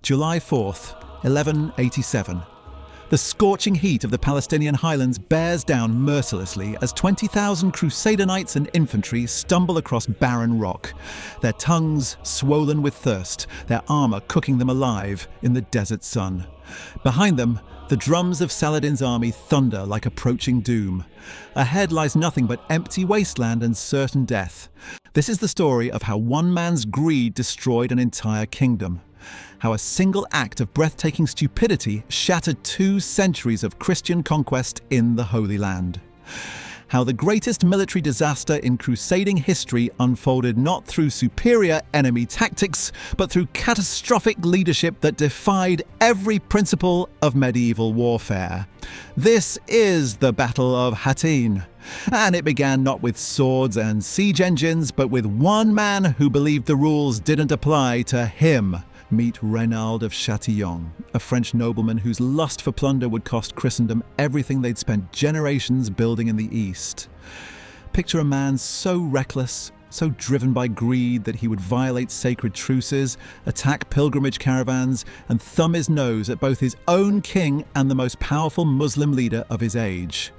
July 4th, 1187. The scorching heat of the Palestinian highlands bears down mercilessly as 20,000 Crusader knights and infantry stumble across barren rock, their tongues swollen with thirst, their armour cooking them alive in the desert sun. Behind them, the drums of Saladin's army thunder like approaching doom. Ahead lies nothing but empty wasteland and certain death. This is the story of how one man's greed destroyed an entire kingdom. How a single act of breathtaking stupidity shattered 2 centuries of Christian conquest in the Holy Land. How the greatest military disaster in crusading history unfolded not through superior enemy tactics, but through catastrophic leadership that defied every principle of medieval warfare. This is the Battle of Hattin. And it began not with swords and siege engines, but with one man who believed the rules didn't apply to him. Meet Reynald of Chatillon, a French nobleman whose lust for plunder would cost Christendom everything they'd spent generations building in the East. Picture a man so reckless, so driven by greed that he would violate sacred truces, attack pilgrimage caravans, and thumb his nose at both his own king and the most powerful Muslim leader of his age.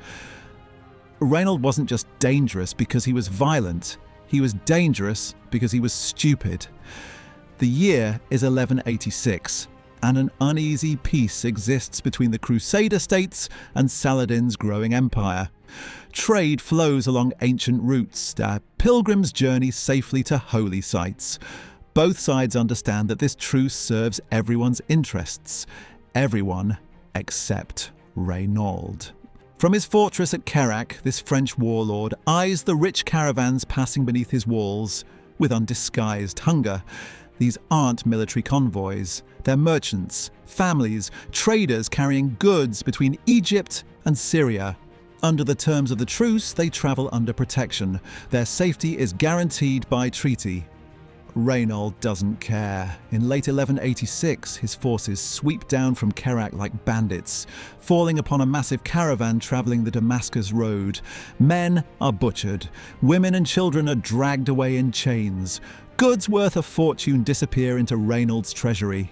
Reynald wasn't just dangerous because he was violent, he was dangerous because he was stupid. The year is 1186, and an uneasy peace exists between the Crusader states and Saladin's growing empire. Trade flows along ancient routes, pilgrims journey safely to holy sites. Both sides understand that this truce serves everyone's interests. Everyone except Reynald. From his fortress at Kerak, this French warlord eyes the rich caravans passing beneath his walls with undisguised hunger. These aren't military convoys. They're merchants, families, traders carrying goods between Egypt and Syria. Under the terms of the truce, they travel under protection. Their safety is guaranteed by treaty. Reynald doesn't care. In late 1186, his forces sweep down from Kerak like bandits, falling upon a massive caravan travelling the Damascus road. Men are butchered. Women and children are dragged away in chains. Goods worth a fortune disappear into Reynald's treasury.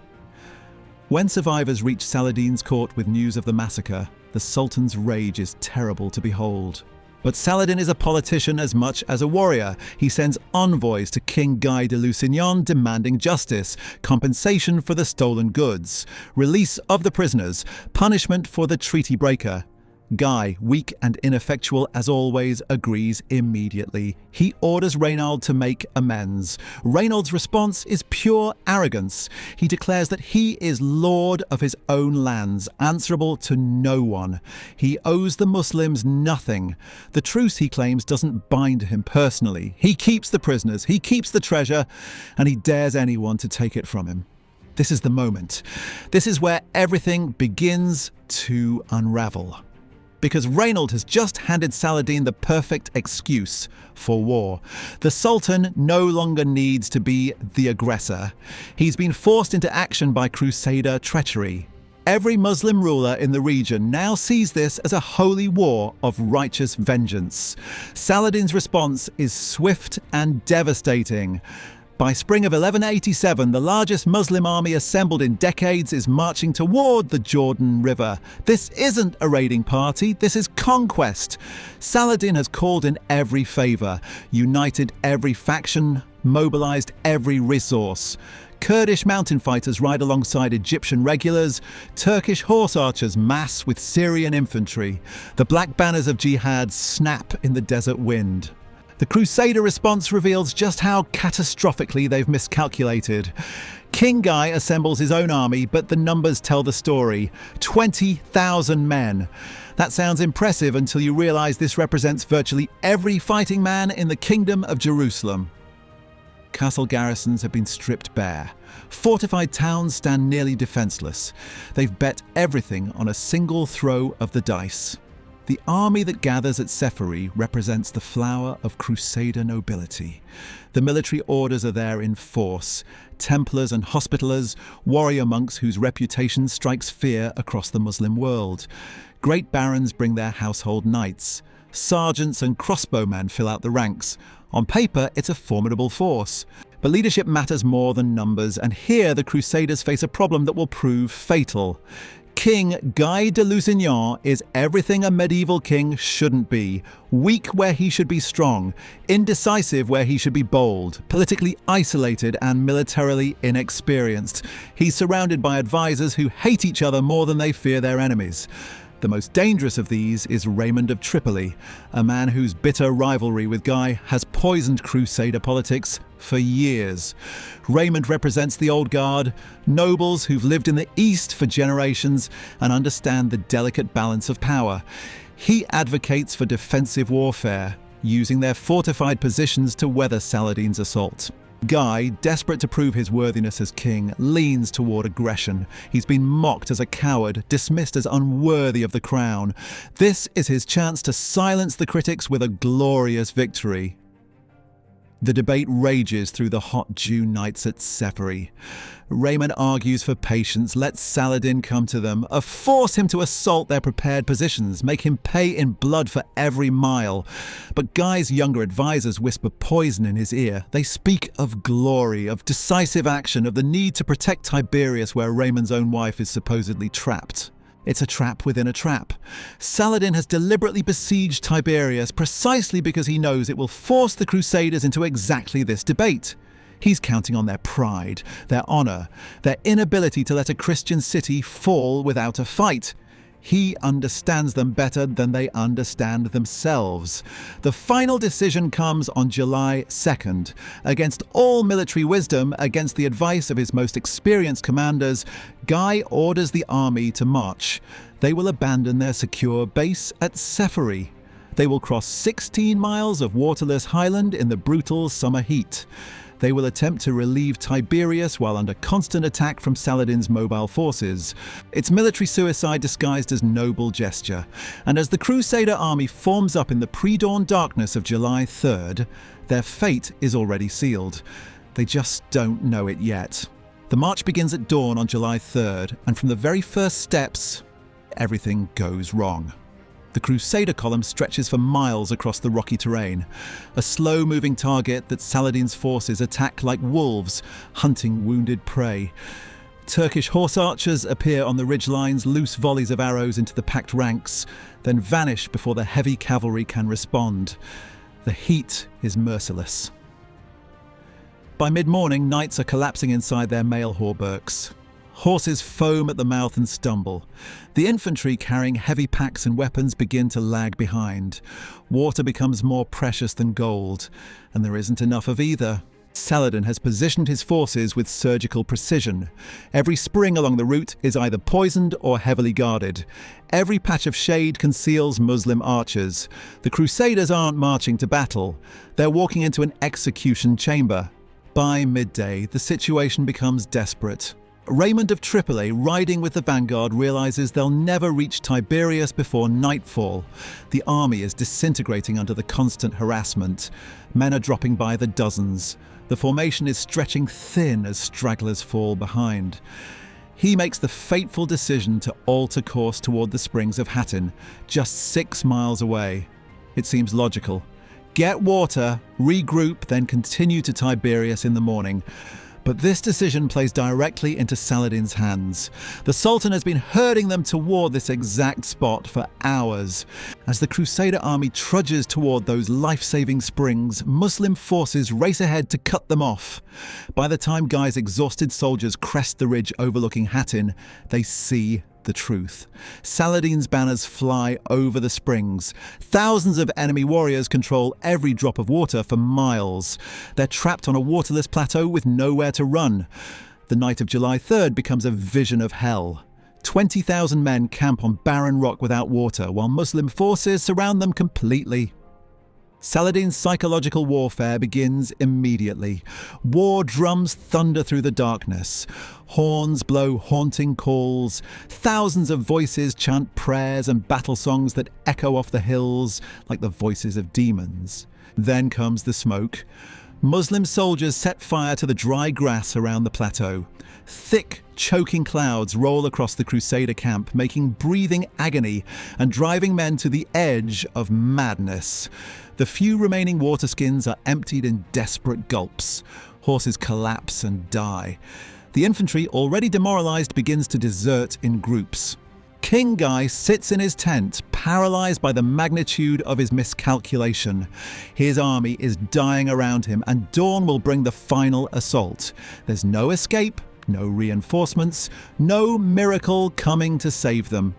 When survivors reach Saladin's court with news of the massacre, the Sultan's rage is terrible to behold. But Saladin is a politician as much as a warrior. He sends envoys to King Guy de Lusignan demanding justice, compensation for the stolen goods, release of the prisoners, punishment for the treaty breaker. Guy, weak and ineffectual as always, agrees immediately. He orders Reynald to make amends. Reynald's response is pure arrogance. He declares that he is lord of his own lands, answerable to no one. He owes the Muslims nothing. The truce, he claims, doesn't bind him personally. He keeps the prisoners, he keeps the treasure, and he dares anyone to take it from him. This is the moment. This is where everything begins to unravel. Because Reynald has just handed Saladin the perfect excuse for war. The Sultan no longer needs to be the aggressor. He's been forced into action by Crusader treachery. Every Muslim ruler in the region now sees this as a holy war of righteous vengeance. Saladin's response is swift and devastating. By spring of 1187, the largest Muslim army assembled in decades is marching toward the Jordan River. This isn't a raiding party, this is conquest. Saladin has called in every favour, united every faction, mobilised every resource. Kurdish mountain fighters ride alongside Egyptian regulars, Turkish horse archers mass with Syrian infantry. The black banners of jihad snap in the desert wind. The Crusader response reveals just how catastrophically they've miscalculated. King Guy assembles his own army, but the numbers tell the story. 20,000 men. That sounds impressive until you realise this represents virtually every fighting man in the Kingdom of Jerusalem. Castle garrisons have been stripped bare. Fortified towns stand nearly defenceless. They've bet everything on a single throw of the dice. The army that gathers at Sephari represents the flower of Crusader nobility. The military orders are there in force. Templars and Hospitallers, warrior monks whose reputation strikes fear across the Muslim world. Great barons bring their household knights. Sergeants and crossbowmen fill out the ranks. On paper, it's a formidable force. But leadership matters more than numbers, and here the Crusaders face a problem that will prove fatal. King Guy de Lusignan is everything a medieval king shouldn't be. Weak where he should be strong, indecisive where he should be bold, politically isolated and militarily inexperienced. He's surrounded by advisors who hate each other more than they fear their enemies. The most dangerous of these is Raymond of Tripoli, a man whose bitter rivalry with Guy has poisoned Crusader politics for years. Raymond represents the old guard, nobles who've lived in the East for generations and understand the delicate balance of power. He advocates for defensive warfare, using their fortified positions to weather Saladin's assault. Guy, desperate to prove his worthiness as king, leans toward aggression. He's been mocked as a coward, dismissed as unworthy of the crown. This is his chance to silence the critics with a glorious victory. The debate rages through the hot June nights at Sephiri. Raymond argues for patience, lets Saladin come to them, force him to assault their prepared positions, make him pay in blood for every mile. But Guy's younger advisors whisper poison in his ear. They speak of glory, of decisive action, of the need to protect Tiberias where Raymond's own wife is supposedly trapped. It's a trap within a trap. Saladin has deliberately besieged Tiberias precisely because he knows it will force the Crusaders into exactly this debate. He's counting on their pride, their honor, their inability to let a Christian city fall without a fight. He understands them better than they understand themselves. The final decision comes on July 2nd. Against all military wisdom, against the advice of his most experienced commanders, Guy orders the army to march. They will abandon their secure base at Sephiri. They will cross 16 miles of waterless highland in the brutal summer heat. They will attempt to relieve Tiberias while under constant attack from Saladin's mobile forces. It's military suicide disguised as noble gesture. And as the Crusader army forms up in the pre-dawn darkness of July 3rd, their fate is already sealed. They just don't know it yet. The march begins at dawn on July 3rd, and from the very first steps, everything goes wrong. The Crusader column stretches for miles across the rocky terrain, a slow-moving target that Saladin's forces attack like wolves, hunting wounded prey. Turkish horse archers appear on the ridgelines, loose volleys of arrows into the packed ranks, then vanish before the heavy cavalry can respond. The heat is merciless. By mid-morning, knights are collapsing inside their mail hauberks. Horses foam at the mouth and stumble. The infantry carrying heavy packs and weapons begin to lag behind. Water becomes more precious than gold, and there isn't enough of either. Saladin has positioned his forces with surgical precision. Every spring along the route is either poisoned or heavily guarded. Every patch of shade conceals Muslim archers. The Crusaders aren't marching to battle. They're walking into an execution chamber. By midday, the situation becomes desperate. Raymond of Tripoli, riding with the vanguard, realizes they'll never reach Tiberias before nightfall. The army is disintegrating under the constant harassment. Men are dropping by the dozens. The formation is stretching thin as stragglers fall behind. He makes the fateful decision to alter course toward the springs of Hattin, just 6 miles away. It seems logical. Get water, regroup, then continue to Tiberias in the morning. But this decision plays directly into Saladin's hands. The Sultan has been herding them toward this exact spot for hours. As the Crusader army trudges toward those life-saving springs, Muslim forces race ahead to cut them off. By the time Guy's exhausted soldiers crest the ridge overlooking Hattin, they see the truth. Saladin's banners fly over the springs. Thousands of enemy warriors control every drop of water for miles. They're trapped on a waterless plateau with nowhere to run. The night of July 3rd becomes a vision of hell. 20,000 men camp on barren rock without water, while Muslim forces surround them completely. Saladin's psychological warfare begins immediately. War drums thunder through the darkness. Horns blow haunting calls. Thousands of voices chant prayers and battle songs that echo off the hills like the voices of demons. Then comes the smoke. Muslim soldiers set fire to the dry grass around the plateau. Thick, choking clouds roll across the Crusader camp, making breathing agony and driving men to the edge of madness. The few remaining water skins are emptied in desperate gulps. Horses collapse and die. The infantry, already demoralized, begins to desert in groups. King Guy sits in his tent, paralyzed by the magnitude of his miscalculation. His army is dying around him, and dawn will bring the final assault. There's no escape, no reinforcements, no miracle coming to save them.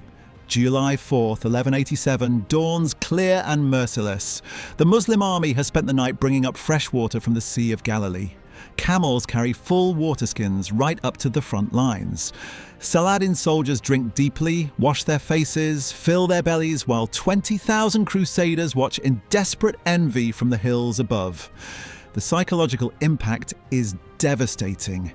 July 4th, 1187, dawns clear and merciless. The Muslim army has spent the night bringing up fresh water from the Sea of Galilee. Camels carry full water skins right up to the front lines. Saladin's soldiers drink deeply, wash their faces, fill their bellies, while 20,000 Crusaders watch in desperate envy from the hills above. The psychological impact is devastating.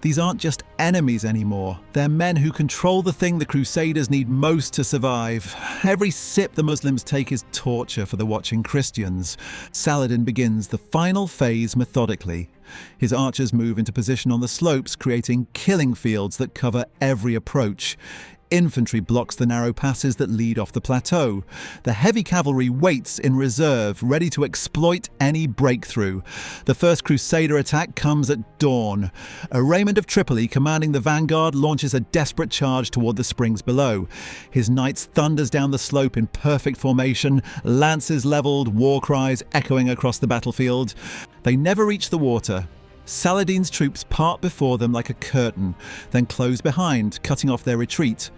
These aren't just enemies anymore. They're men who control the thing the Crusaders need most to survive. Every sip the Muslims take is torture for the watching Christians. Saladin begins the final phase methodically. His archers move into position on the slopes, creating killing fields that cover every approach. Infantry blocks the narrow passes that lead off the plateau. The heavy cavalry waits in reserve, ready to exploit any breakthrough. The first Crusader attack comes at dawn. Raymond of Tripoli, commanding the vanguard, launches a desperate charge toward the springs below. His knights thunders down the slope in perfect formation, lances levelled, war cries echoing across the battlefield. They never reach the water. Saladin's troops part before them like a curtain, then close behind, cutting off their retreat.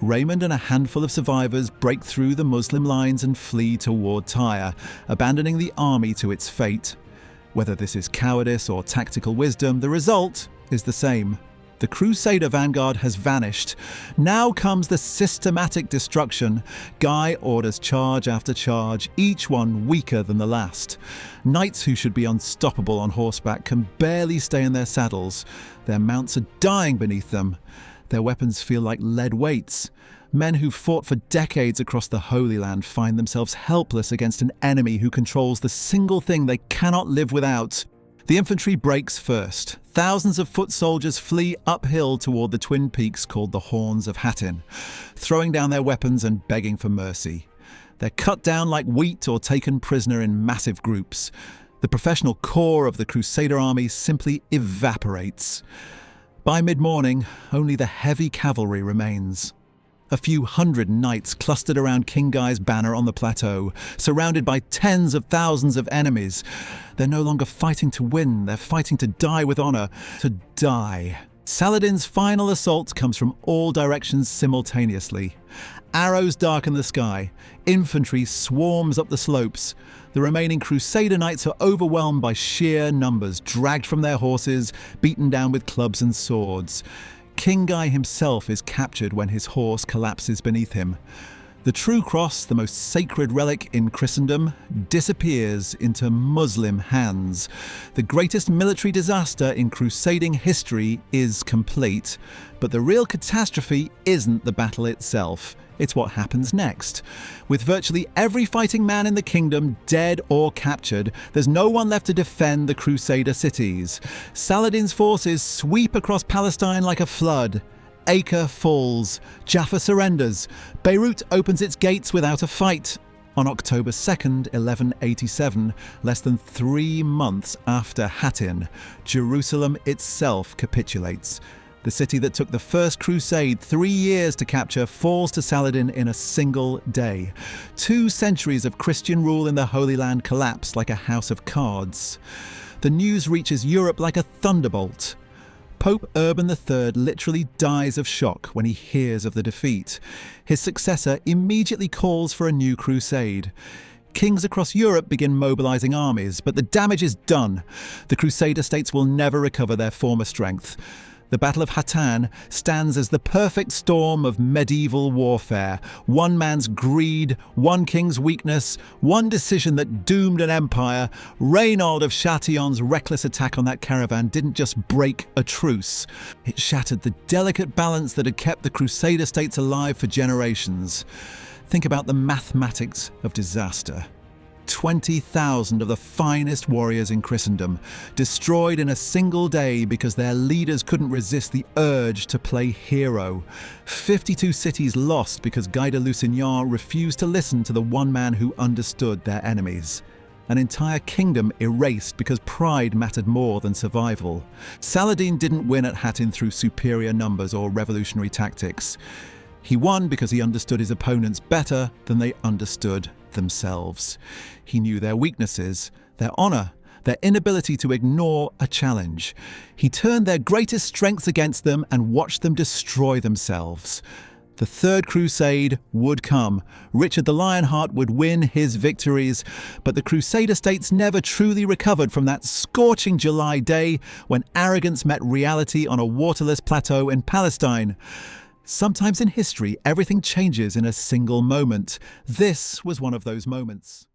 Raymond and a handful of survivors break through the Muslim lines and flee toward Tyre, abandoning the army to its fate. Whether this is cowardice or tactical wisdom, the result is the same. The Crusader vanguard has vanished. Now comes the systematic destruction. Guy orders charge after charge, each one weaker than the last. Knights who should be unstoppable on horseback can barely stay in their saddles. Their mounts are dying beneath them. Their weapons feel like lead weights. Men who fought for decades across the Holy Land find themselves helpless against an enemy who controls the single thing they cannot live without. The infantry breaks first. Thousands of foot soldiers flee uphill toward the twin peaks called the Horns of Hattin, throwing down their weapons and begging for mercy. They're cut down like wheat or taken prisoner in massive groups. The professional core of the Crusader army simply evaporates. By mid-morning, only the heavy cavalry remains. A few hundred knights clustered around King Guy's banner on the plateau, surrounded by tens of thousands of enemies. They're no longer fighting to win, they're fighting to die with honor, to die. Saladin's final assault comes from all directions simultaneously. Arrows darken the sky, infantry swarms up the slopes. The remaining Crusader knights are overwhelmed by sheer numbers, dragged from their horses, beaten down with clubs and swords. King Guy himself is captured when his horse collapses beneath him. The true cross, the most sacred relic in Christendom, disappears into Muslim hands. The greatest military disaster in crusading history is complete, but the real catastrophe isn't the battle itself. It's what happens next. With virtually every fighting man in the kingdom dead or captured, there's no one left to defend the Crusader cities. Saladin's forces sweep across Palestine like a flood. Acre falls. Jaffa surrenders. Beirut opens its gates without a fight. On October 2nd, 1187, less than 3 months after Hattin, Jerusalem itself capitulates. The city that took the first crusade 3 years to capture falls to Saladin in a single day. 2 centuries of Christian rule in the Holy Land collapse like a house of cards. The news reaches Europe like a thunderbolt. Pope Urban III literally dies of shock when he hears of the defeat. His successor immediately calls for a new crusade. Kings across Europe begin mobilizing armies, but the damage is done. The Crusader states will never recover their former strength. The Battle of Hattin stands as the perfect storm of medieval warfare. One man's greed, one king's weakness, one decision that doomed an empire. Reynaud of Chatillon's reckless attack on that caravan didn't just break a truce. It shattered the delicate balance that had kept the Crusader states alive for generations. Think about the mathematics of disaster. 20,000 of the finest warriors in Christendom, destroyed in a single day because their leaders couldn't resist the urge to play hero. 52 cities lost because Guy de Lusignan refused to listen to the one man who understood their enemies. an entire kingdom erased because pride mattered more than survival. Saladin didn't win at Hattin through superior numbers or revolutionary tactics. He won because he understood his opponents better than they understood themselves. He knew their weaknesses, their honor, their inability to ignore a challenge. He turned their greatest strengths against them and watched them destroy themselves. The Third Crusade would come. Richard the Lionheart would win his victories, but the Crusader states never truly recovered from that scorching July day when arrogance met reality on a waterless plateau in Palestine. Sometimes in history, everything changes in a single moment. This was one of those moments.